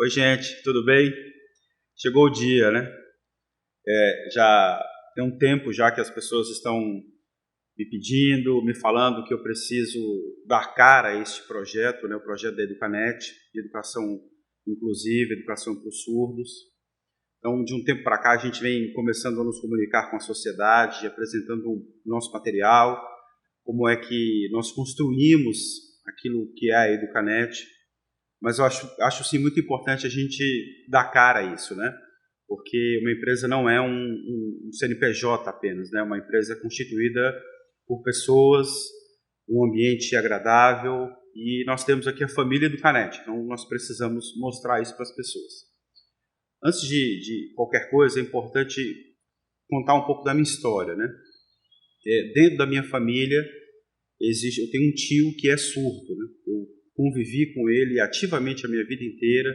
Oi, gente, tudo bem? Chegou o dia, né? Já tem um tempo já que as pessoas estão me pedindo, me falando que eu preciso dar cara a este projeto, né? O projeto da Educanet, de educação inclusiva, educação para os surdos. Então, de um tempo para cá, a gente vem começando a nos comunicar com a sociedade, apresentando o nosso material, como é que nós construímos aquilo que é a Educanet. Mas eu acho sim muito importante a gente dar cara a isso, né? Porque uma empresa não é um CNPJ apenas, né? Uma empresa constituída por pessoas, um ambiente agradável, e nós temos aqui a família Educanet, então nós precisamos mostrar isso para as pessoas. Antes de qualquer coisa, é importante contar um pouco da minha história, né? Dentro da minha família, eu tenho um tio que é surdo, né? Eu convivi com ele ativamente a minha vida inteira,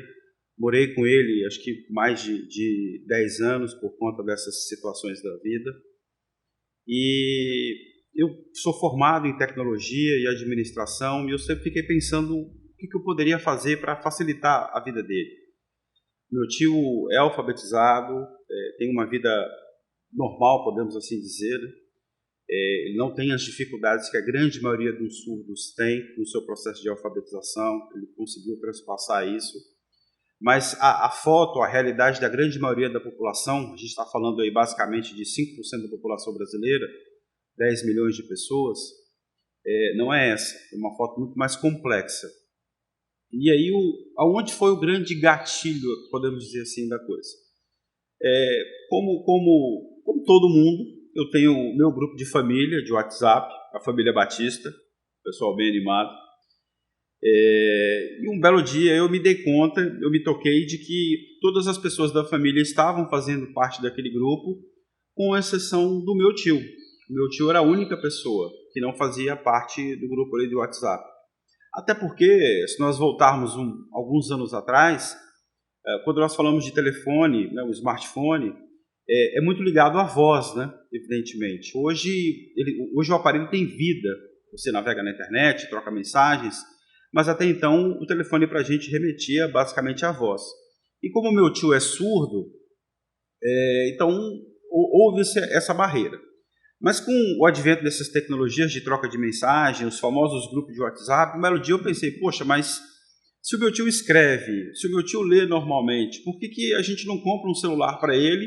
morei com ele acho que mais de 10 anos por conta dessas situações da vida, e eu sou formado em tecnologia e administração, e eu sempre fiquei pensando o que eu poderia fazer para facilitar a vida dele. Meu tio é alfabetizado, tem uma vida normal, podemos assim dizer, né? Ele não tem as dificuldades que a grande maioria dos surdos tem no seu processo de alfabetização, ele conseguiu transpassar isso. Mas a foto, a realidade da grande maioria da população, a gente está falando aí basicamente de 5% da população brasileira, 10 milhões de pessoas, não é essa, é uma foto muito mais complexa. E aí, aonde foi o grande gatilho, podemos dizer assim, da coisa? Como todo mundo, eu tenho o meu grupo de família, de WhatsApp, a família Batista, pessoal bem animado. E um belo dia eu me dei conta, eu me toquei de que todas as pessoas da família estavam fazendo parte daquele grupo, com exceção do meu tio. O meu tio era a única pessoa que não fazia parte do grupo ali de WhatsApp. Até porque, se nós voltarmos alguns anos atrás, quando nós falamos de telefone, né, o smartphone, é muito ligado à voz, né, evidentemente. Hoje o aparelho tem vida, você navega na internet, troca mensagens, mas até então o telefone para a gente remetia basicamente à voz. E como meu tio é surdo, então houve essa barreira. Mas com o advento dessas tecnologias de troca de mensagem, os famosos grupos de WhatsApp, um belo dia eu pensei, poxa, mas se o meu tio escreve, se o meu tio lê normalmente, por que a gente não compra um celular para ele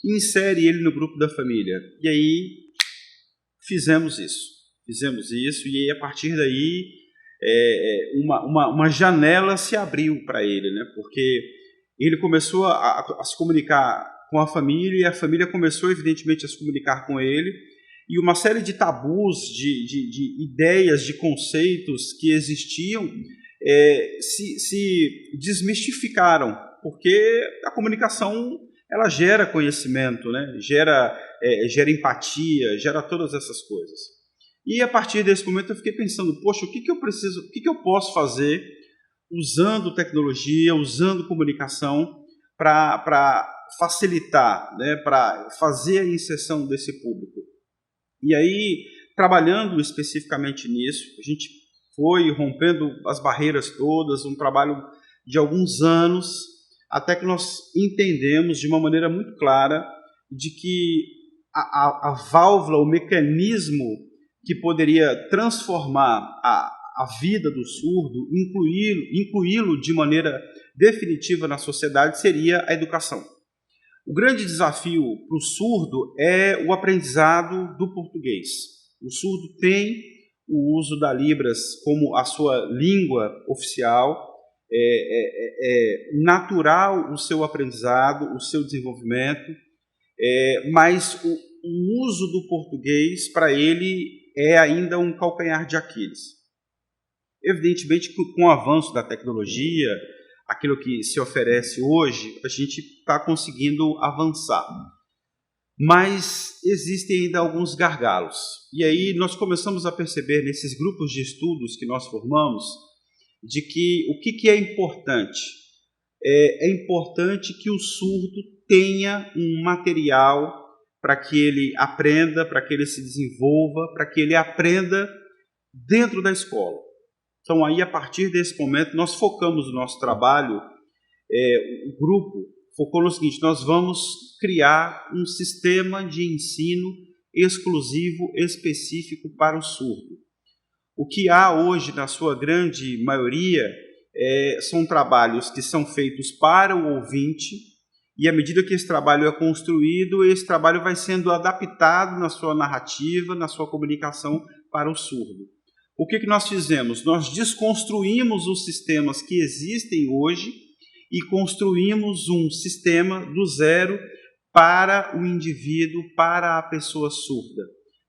e insere ele no grupo da família? E aí fizemos isso, e aí, a partir daí uma janela se abriu para ele, né? Porque ele começou a se comunicar com a família, e a família começou, evidentemente, a se comunicar com ele, e uma série de tabus, de ideias, de conceitos que existiam se desmistificaram, porque a comunicação ela gera conhecimento, né? gera empatia, gera todas essas coisas. E a partir desse momento eu fiquei pensando, poxa, o que eu preciso, o que eu posso fazer usando tecnologia, usando comunicação para facilitar, né? Para fazer a inserção desse público. E aí, trabalhando especificamente nisso, a gente foi rompendo as barreiras todas, um trabalho de alguns anos, até que nós entendemos de uma maneira muito clara de que a válvula, o mecanismo que poderia transformar a vida do surdo, incluí-lo de maneira definitiva na sociedade, seria a educação. O grande desafio para o surdo é o aprendizado do português. O surdo tem o uso da Libras como a sua língua oficial, é natural o seu aprendizado, o seu desenvolvimento, mas o uso do português para ele é ainda um calcanhar de Aquiles. Evidentemente, com o avanço da tecnologia, aquilo que se oferece hoje, a gente está conseguindo avançar. Mas existem ainda alguns gargalos. E aí nós começamos a perceber nesses grupos de estudos que nós formamos, de que o que é importante? É importante que o surdo tenha um material para que ele aprenda, para que ele se desenvolva, para que ele aprenda dentro da escola. Então, aí, a partir desse momento, nós focamos o nosso trabalho o grupo focou no seguinte: nós vamos criar um sistema de ensino exclusivo, específico para o surdo. O que há hoje, na sua grande maioria, são trabalhos que são feitos para o ouvinte, e à medida que esse trabalho é construído, esse trabalho vai sendo adaptado na sua narrativa, na sua comunicação para o surdo. O que nós fizemos? Nós desconstruímos os sistemas que existem hoje e construímos um sistema do zero para o indivíduo, para a pessoa surda.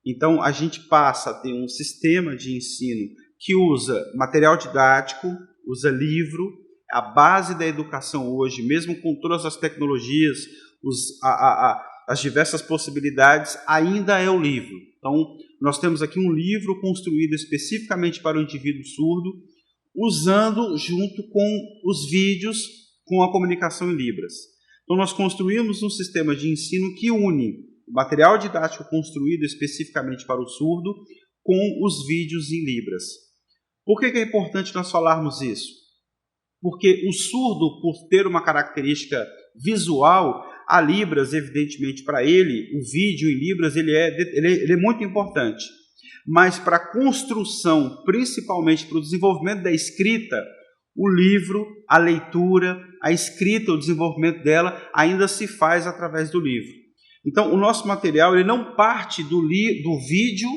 Então, a gente passa a ter um sistema de ensino que usa material didático, usa livro. A base da educação hoje, mesmo com todas as tecnologias, as diversas possibilidades, ainda é o livro. Então, nós temos aqui um livro construído especificamente para o indivíduo surdo, usando junto com os vídeos, com a comunicação em Libras. Então, nós construímos um sistema de ensino que une o material didático construído especificamente para o surdo com os vídeos em Libras. Por que é importante nós falarmos isso? Porque o surdo, por ter uma característica visual, a Libras, evidentemente, para ele, o vídeo em Libras, ele é muito importante. Mas para a construção, principalmente para o desenvolvimento da escrita, o livro, a leitura, a escrita, o desenvolvimento dela, ainda se faz através do livro. Então, o nosso material ele não parte do vídeo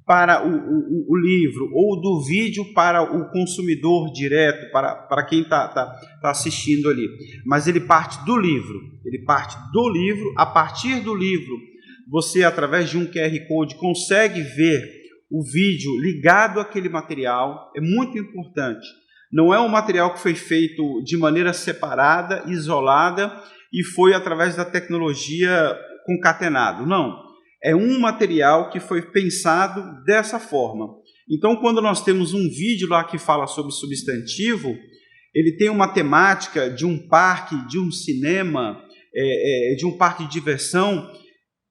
para o livro, ou do vídeo para o consumidor direto, para quem está assistindo ali. Mas ele parte do livro. Ele parte do livro. A partir do livro, você, através de um QR Code, consegue ver o vídeo ligado àquele material. É muito importante. Não é um material que foi feito de maneira separada, isolada, e foi através da tecnologia concatenado. Não. É um material que foi pensado dessa forma. Então, quando nós temos um vídeo lá que fala sobre substantivo, ele tem uma temática de um parque, de um cinema, de um parque de diversão.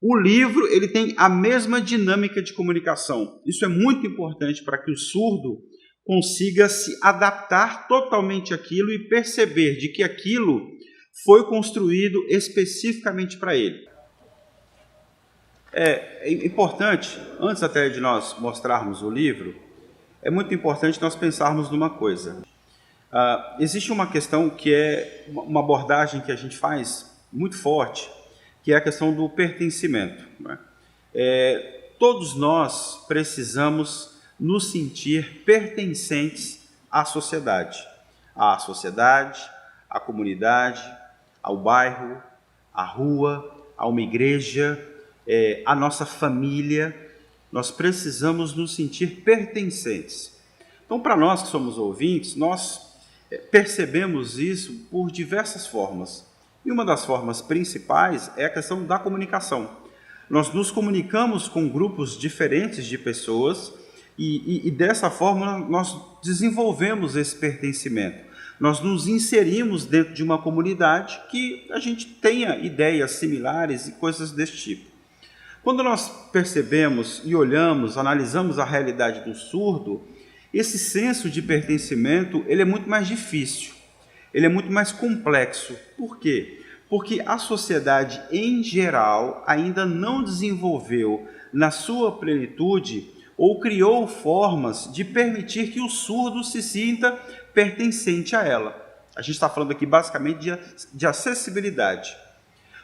O livro ele tem a mesma dinâmica de comunicação. Isso é muito importante para que o surdo consiga se adaptar totalmente àquilo e perceber de que aquilo foi construído especificamente para ele. É importante, antes até de nós mostrarmos o livro, é muito importante nós pensarmos numa coisa. Existe uma questão que é uma abordagem que a gente faz muito forte, que é a questão do pertencimento. Né? Todos nós precisamos nos sentir pertencentes à sociedade, à comunidade, ao bairro, à rua, a uma igreja, a nossa família. Nós precisamos nos sentir pertencentes. Então, para nós que somos ouvintes, nós percebemos isso por diversas formas. E uma das formas principais é a questão da comunicação. Nós nos comunicamos com grupos diferentes de pessoas e dessa forma nós desenvolvemos esse pertencimento. Nós nos inserimos dentro de uma comunidade que a gente tenha ideias similares e coisas desse tipo. Quando nós percebemos e olhamos, analisamos a realidade do surdo, esse senso de pertencimento ele é muito mais difícil, ele é muito mais complexo. Por quê? Porque a sociedade em geral ainda não desenvolveu na sua plenitude ou criou formas de permitir que o surdo se sinta pertencente a ela. A gente está falando aqui basicamente de acessibilidade.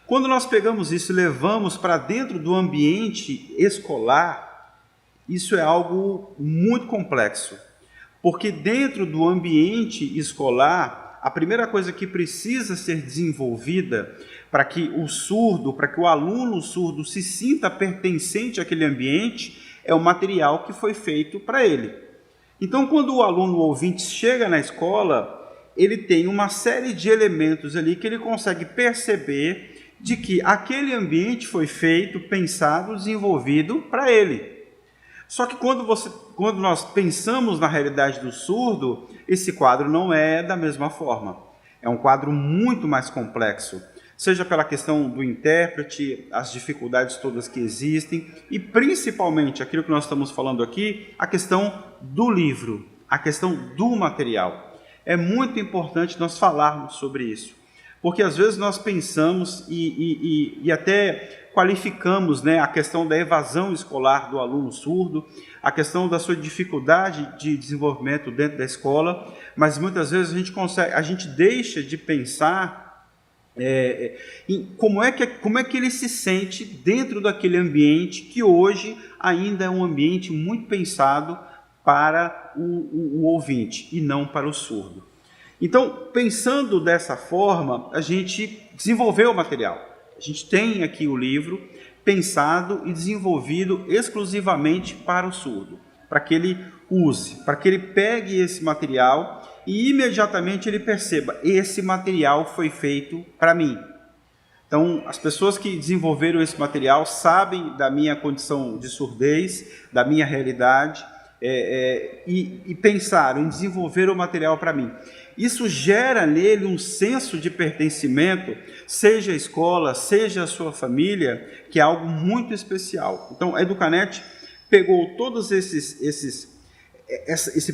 Quando nós pegamos isso e levamos para dentro do ambiente escolar, isso é algo muito complexo. Porque dentro do ambiente escolar, a primeira coisa que precisa ser desenvolvida para que o surdo, para que o aluno surdo se sinta pertencente àquele ambiente, é o material que foi feito para ele. Então, quando o aluno ouvinte chega na escola, ele tem uma série de elementos ali que ele consegue perceber de que aquele ambiente foi feito, pensado, desenvolvido para ele. Só que quando nós pensamos na realidade do surdo, esse quadro não é da mesma forma. É um quadro muito mais complexo, seja pela questão do intérprete, as dificuldades todas que existem e principalmente aquilo que nós estamos falando aqui, a questão do livro, a questão do material. É muito importante nós falarmos sobre isso, porque às vezes nós pensamos e até qualificamos, né, a questão da evasão escolar do aluno surdo, a questão da sua dificuldade de desenvolvimento dentro da escola, mas muitas vezes a gente deixa de pensar em como é que ele se sente dentro daquele ambiente que hoje ainda é um ambiente muito pensado para o ouvinte e não para o surdo. Então, pensando dessa forma, a gente desenvolveu o material. A gente tem aqui o livro pensado e desenvolvido exclusivamente para o surdo, para que ele use, para que ele pegue esse material e imediatamente ele perceba: esse material foi feito para mim. Então, as pessoas que desenvolveram esse material sabem da minha condição de surdez, da minha realidade, e pensaram em desenvolver o material para mim. Isso gera nele um senso de pertencimento, seja a escola, seja a sua família, que é algo muito especial. Então, a Educanet pegou todos esse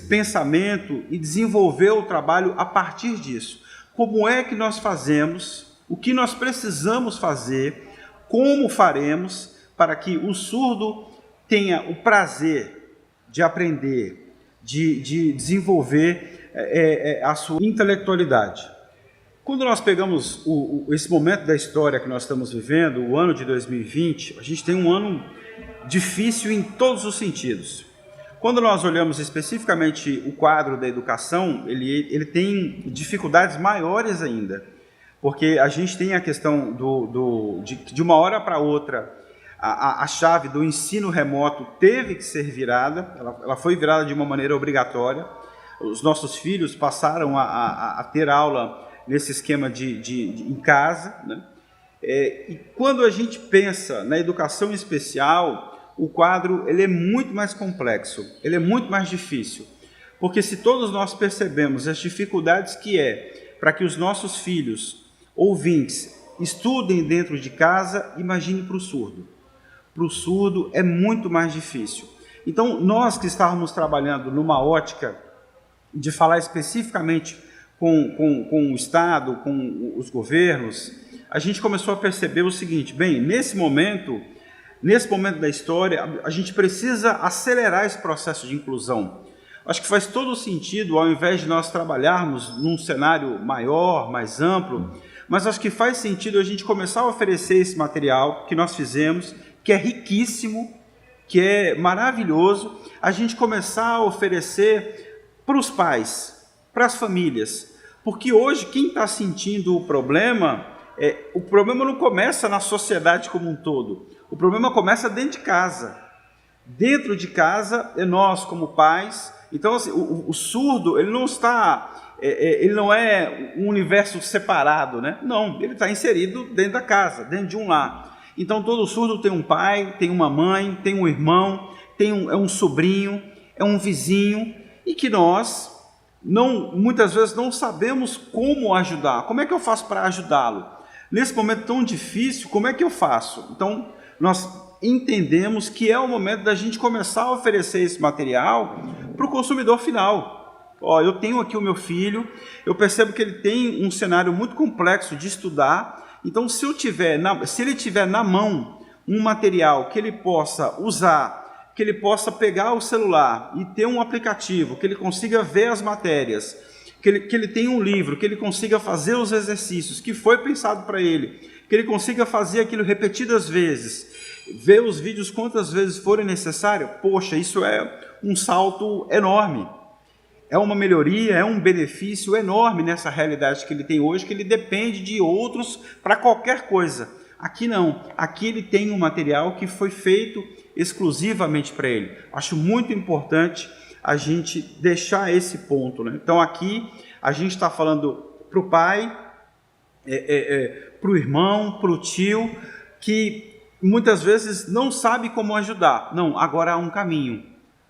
pensamento e desenvolveu o trabalho a partir disso. Como é que nós fazemos, o que nós precisamos fazer, como faremos para que o surdo tenha o prazer de aprender, de desenvolver a sua intelectualidade. Quando nós pegamos esse momento da história que nós estamos vivendo, o ano de 2020, a gente tem um ano difícil em todos os sentidos. Quando nós olhamos especificamente o quadro da educação, ele tem dificuldades maiores ainda, porque a gente tem a questão de uma hora para outra, a chave do ensino remoto teve que ser virada, ela foi virada de uma maneira obrigatória. Os nossos filhos passaram a ter aula nesse esquema em casa, né? E quando a gente pensa na educação especial, o quadro ele é muito mais complexo, ele é muito mais difícil, porque se todos nós percebemos as dificuldades que para que os nossos filhos, ouvintes, estudem dentro de casa, imagine para o surdo. Para o surdo é muito mais difícil. Então, nós que estávamos trabalhando numa ótica de falar especificamente com o Estado, com os governos, a gente começou a perceber o seguinte: bem, nesse momento da história, a gente precisa acelerar esse processo de inclusão. Acho que faz todo sentido, ao invés de nós trabalharmos num cenário maior, mais amplo, mas acho que faz sentido a gente começar a oferecer esse material que nós fizemos, que é riquíssimo, que é maravilhoso, a gente começar a oferecer para os pais, para as famílias, porque hoje quem está sentindo o problema não começa na sociedade como um todo, o problema começa dentro de casa. Dentro de casa é nós como pais. Então assim, o surdo ele não é um universo separado, né? Não, ele está inserido dentro da casa, dentro de um lar. Então todo surdo tem um pai, tem uma mãe, tem um irmão, é um sobrinho, é um vizinho, e que nós muitas vezes não sabemos como ajudar. Como é que eu faço para ajudá-lo? Nesse momento tão difícil, como é que eu faço? Então, nós entendemos que é o momento da gente começar a oferecer esse material para o consumidor final. Eu tenho aqui o meu filho, eu percebo que ele tem um cenário muito complexo de estudar, então se ele tiver na mão um material que ele possa usar, que ele possa pegar o celular e ter um aplicativo, que ele consiga ver as matérias, que ele tenha um livro, que ele consiga fazer os exercícios, que foi pensado para ele, que ele consiga fazer aquilo repetidas vezes, ver os vídeos quantas vezes forem necessário, poxa, isso é um salto enorme. É uma melhoria, é um benefício enorme nessa realidade que ele tem hoje, que ele depende de outros para qualquer coisa. Aqui não, aqui ele tem um material que foi feito exclusivamente para ele. Acho muito importante a gente deixar esse ponto, né? Então aqui a gente está falando para o pai, para o irmão, para o tio, que muitas vezes não sabe como ajudar. Não, agora há um caminho.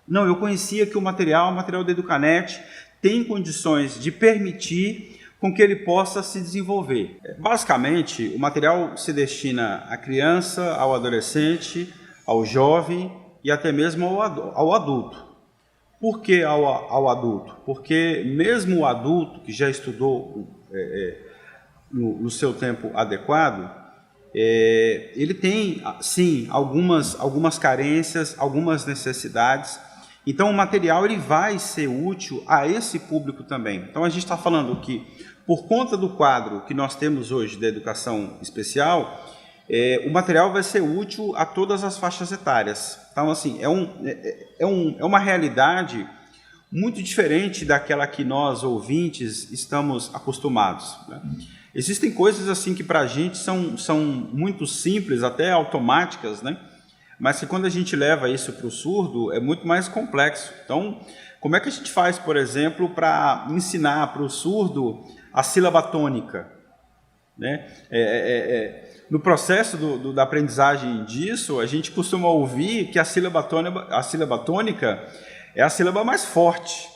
Não, eu conhecia que o material da Educanet tem condições de permitir com que ele possa se desenvolver. Basicamente, o material se destina à criança, ao adolescente, ao jovem e até mesmo ao adulto. Por que ao adulto? Porque mesmo o adulto que já estudou no seu tempo adequado, ele tem, sim, algumas carências, algumas necessidades. Então, o material ele vai ser útil a esse público também. Então, a gente está falando que, por conta do quadro que nós temos hoje da educação especial, o material vai ser útil a todas as faixas etárias. Então, assim, é uma realidade muito diferente daquela que nós, ouvintes, estamos acostumados, né? Existem coisas assim que para a gente são muito simples, até automáticas, né? Mas que quando a gente leva isso para o surdo é muito mais complexo. Então, como é que a gente faz, por exemplo, para ensinar para o surdo a sílaba tônica, né? No processo da aprendizagem disso, a gente costuma ouvir que a sílaba tônica é a sílaba mais forte.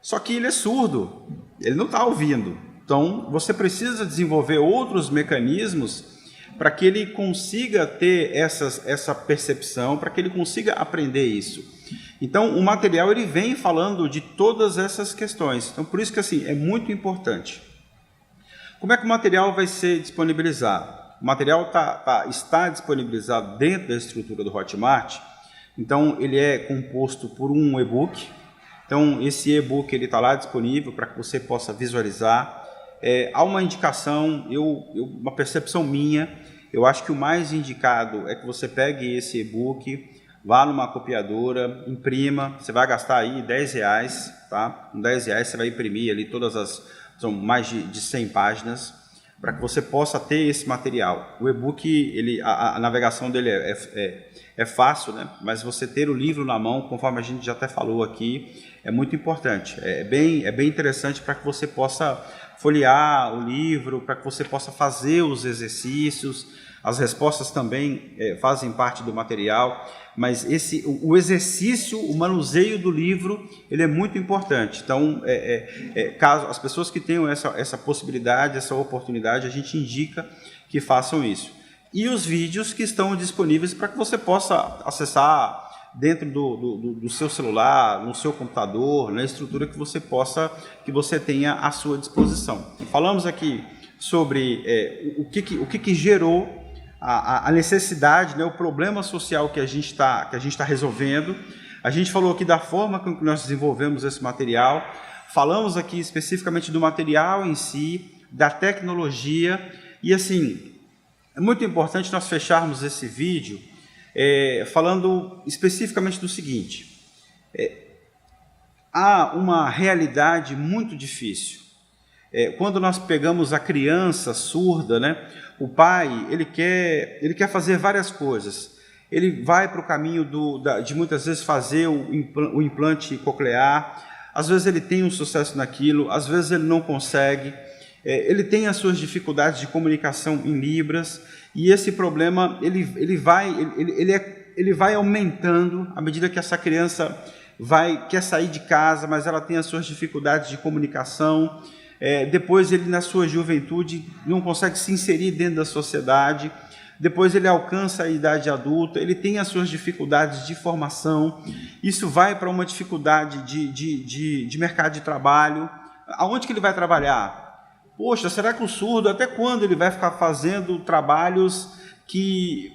Só que ele é surdo, ele não está ouvindo. Então, você precisa desenvolver outros mecanismos para que ele consiga ter essa percepção, para que ele consiga aprender isso. Então, o material ele vem falando de todas essas questões. Então, por isso que assim, é muito importante. Como é que o material vai ser disponibilizado? O material está disponibilizado dentro da estrutura do Hotmart. Então, ele é composto por um e-book. Então, esse e-book está lá disponível para que você possa visualizar. Há uma indicação, uma percepção minha, eu acho que o mais indicado é que você pegue esse e-book, vá numa copiadora, imprima, você vai gastar aí R$10, tá? Com R$10 você vai imprimir ali são mais de 100 páginas, para que você possa ter esse material. O e-book, a navegação dele é fácil, né? Mas você ter o livro na mão, conforme a gente já até falou aqui, é muito importante. É bem interessante para que você possa folhear o livro, para que você possa fazer os exercícios. As respostas também fazem parte do material, mas o exercício, o manuseio do livro, ele é muito importante. Então, caso as pessoas que tenham essa possibilidade, essa oportunidade, a gente indica que façam isso. E os vídeos que estão disponíveis para que você possa acessar dentro do seu celular, no seu computador, na estrutura que você tenha à sua disposição. Falamos aqui sobre o que gerou a necessidade, né, o problema social que a gente está resolvendo. A gente falou aqui da forma com que nós desenvolvemos esse material, falamos aqui especificamente do material em si, da tecnologia, e assim, é muito importante nós fecharmos esse vídeo falando especificamente do seguinte: há uma realidade muito difícil. Quando nós pegamos a criança surda, né, o pai ele quer fazer várias coisas. Ele vai para o caminho de muitas vezes fazer o implante coclear. Às vezes ele tem um sucesso naquilo, às vezes ele não consegue. Ele tem as suas dificuldades de comunicação em libras, e esse problema ele vai aumentando à medida que essa criança quer sair de casa, mas ela tem as suas dificuldades de comunicação. Depois ele, na sua juventude, não consegue se inserir dentro da sociedade. Depois ele alcança a idade adulta, ele tem as suas dificuldades de formação. Isso vai para uma dificuldade de mercado de trabalho. Aonde que ele vai trabalhar? Poxa, será que o surdo, até quando ele vai ficar fazendo trabalhos que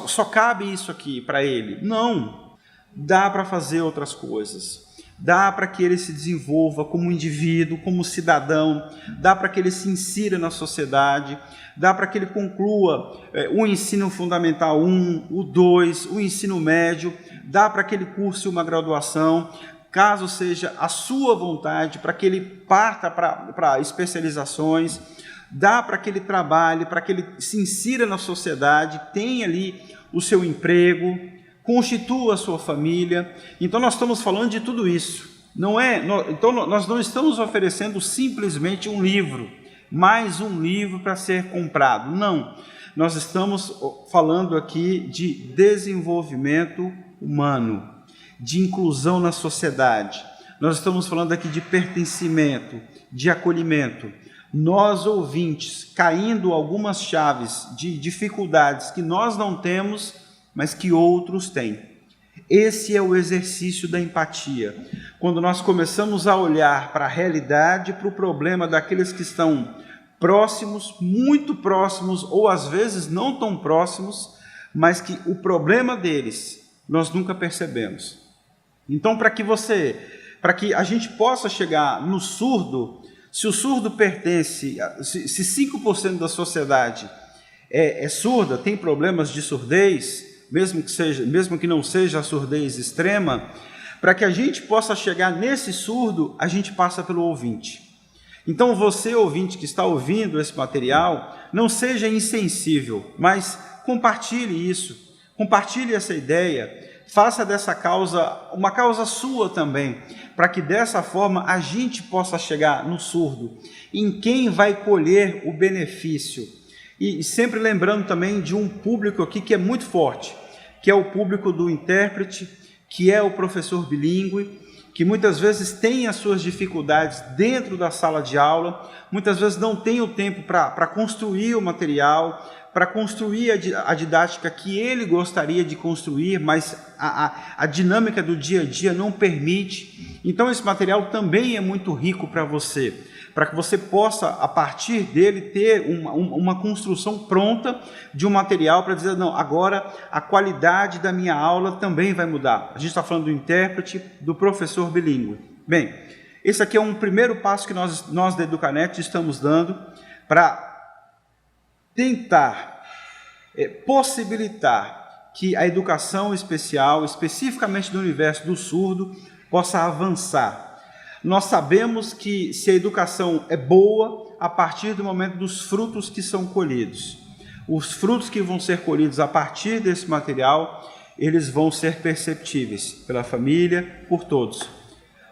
só cabe isso aqui para ele? Não, dá para fazer outras coisas. Dá para que ele se desenvolva como indivíduo, como cidadão, dá para que ele se insira na sociedade, dá para que ele conclua o ensino fundamental 1, o 2, o ensino médio, dá para que ele curse uma graduação, caso seja a sua vontade, para que ele parta para especializações, dá para que ele trabalhe, para que ele se insira na sociedade, tenha ali o seu emprego, constitua a sua família. Então nós estamos falando de tudo isso. Então nós não estamos oferecendo simplesmente um livro, mais um livro para ser comprado. Não, nós estamos falando aqui de desenvolvimento humano, de inclusão na sociedade. Nós estamos falando aqui de pertencimento, de acolhimento. Nós, ouvintes, caindo algumas chaves de dificuldades que nós não temos, mas que outros têm. Esse é o exercício da empatia. Quando nós começamos a olhar para a realidade, para o problema daqueles que estão próximos, muito próximos, ou às vezes não tão próximos, mas que o problema deles nós nunca percebemos. Então, para que a gente possa chegar no surdo, se o surdo pertence, se 5% da sociedade é surda, tem problemas de surdez, mesmo que não seja a surdez extrema, para que a gente possa chegar nesse surdo, a gente passa pelo ouvinte. Então você, ouvinte que está ouvindo esse material, não seja insensível, mas compartilhe isso, compartilhe essa ideia, faça dessa causa uma causa sua também, para que dessa forma a gente possa chegar no surdo, em quem vai colher o benefício. E sempre lembrando também de um público aqui que é muito forte, que é o público do intérprete, que é o professor bilíngue, que muitas vezes tem as suas dificuldades dentro da sala de aula, muitas vezes não tem o tempo para construir o material, para construir a didática que ele gostaria de construir, mas a dinâmica do dia a dia não permite. Então esse material também é muito rico para você, para que você possa, a partir dele, ter uma construção pronta de um material para dizer, não, agora a qualidade da minha aula também vai mudar. A gente está falando do intérprete, do professor bilíngue. Bem, esse aqui é um primeiro passo que nós da Educanet estamos dando para tentar possibilitar que a educação especial, especificamente no universo do surdo, possa avançar. Nós sabemos que se a educação é boa, a partir do momento dos frutos que são colhidos. Os frutos que vão ser colhidos a partir desse material, eles vão ser perceptíveis pela família, por todos.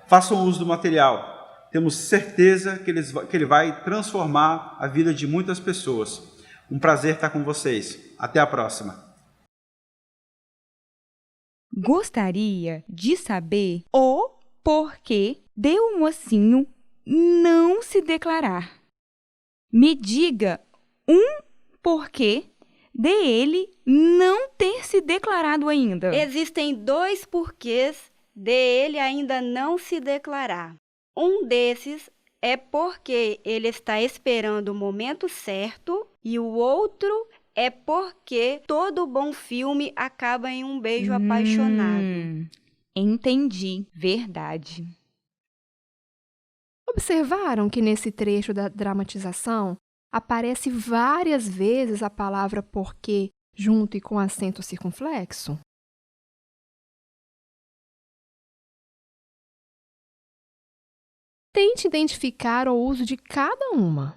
Façam uso do material. Temos certeza que ele vai transformar a vida de muitas pessoas. Um prazer estar com vocês. Até a próxima. Gostaria de saber o porquê de o mocinho não se declarar. Me diga um porquê de ele não ter se declarado ainda. Existem 2 porquês de ele ainda não se declarar. Um desses é porque ele está esperando o momento certo e o outro é porque todo bom filme acaba em um beijo apaixonado. Entendi, verdade. Observaram que nesse trecho da dramatização aparece várias vezes a palavra porquê junto e com acento circunflexo? Tente identificar o uso de cada uma.